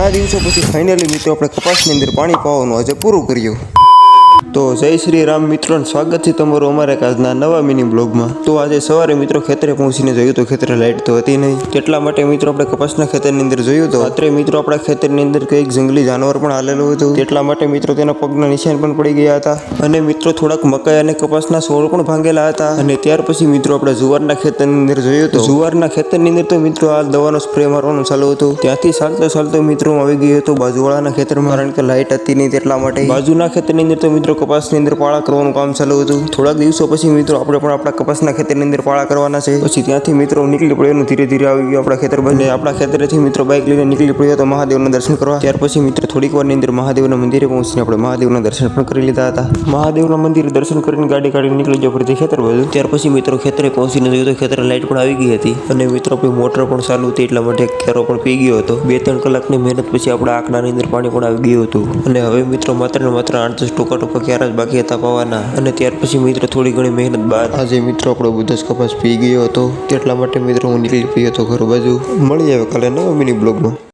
ઘણા દિવસો પછી ફાઇનલી મિત્રો આપણે કપાસની અંદર પાણી પાવાનું આજે પૂરું કર્યું। તો જય શ્રી રામ મિત્રો, સ્વાગત છે તમારું અમારા એક આજના નવા મિની બ્લોગમાં। તો આજે સવારે મિત્રો ખેતરે પહોંચીને જોયું તો ખેતરે લાઇટ તો હતી નહીં, તેટલા માટે મિત્રો આપણે કપાસના ખેતરની અંદર જોયું તો રાત્રે મિત્રો આપણા ખેતરની અંદર કંઈક જંગલી જાનવર પણ હાલેલું હતું, તેટલા માટે મિત્રો તેના પગના નિશાન પણ પડી ગયા હતા અને મિત્રો થોડાક મકાઈ અને કપાસના છોડ પણ ભાંગેલા હતા। અને ત્યાર પછી મિત્રો આપણે જુવારના ખેતરની અંદર જોયું તો જુવારના ખેતરની અંદર તો મિત્રો આ દવાનો સ્પ્રે મારવાનું ચાલુ હતું। ત્યાંથી ચાલતો મિત્રો આવી ગયો હતો બાજુવાળાના ખેતરમાં, કારણ કે લાઇટ હતી નહીં તેટલા માટે બાજુના ખેતરની અંદર તો મિત્રો કપાસની અંદર પાળા કરવાનું કામ ચાલુ હતું। થોડાક દિવસો પછી મિત્રો આપણે પણ આપણા કપાસના ખેતરની અંદર પાળા કરવાના છે। પછી ત્યાંથી મિત્રો નીકળી પડ્યો, ધીરે ધીરે આવી ગયો આપણા ખેતર બંને। આપણા ખેતરેથી મિત્રો બાઇક લઈને નીકળી પડ્યો તો મહાદેવના દર્શન કરવા। ત્યાર પછી મિત્રો થોડીક વારની અંદર મહાદેવના મંદિરે પહોંચીને આપણે મહાદેવના દર્શન પણ કરી લીધા હતા। મહાદેવના મંદિરે દર્શન કરીને ગાડી કાઢીને નીકળી ગયો ફરીથી ખેતર બાજુ। ત્યાર પછી મિત્રો ખેતરે પહોંચીને જોયું તો ખેતરે લાઇટ પણ આવી ગઈ હતી અને મિત્રો આપણી મોટર પણ ચાલુ હતી, એટલા માટે ખેરો પણ પી ગયો હતો। 2-3 કલાકની મહેનત પછી આપણા આંકડાની અંદર પાણી પણ આવી ગયું હતું અને હવે મિત્રો માત્ર ને માત્ર 8-10 ટોકા ક્યારે જ બાકી હતા પાવાના। અને ત્યાર પછી મિત્રો થોડી ઘણી મહેનત બાદ આજે મિત્રો આપણો બધો જ કપાસ પી ગયો હતો, તેટલા માટે મિત્રો હું નીકળી પડ્યો હતો ઘર બાજુ। મળી આવે કાલે નવા મિની બ્લોગમાં।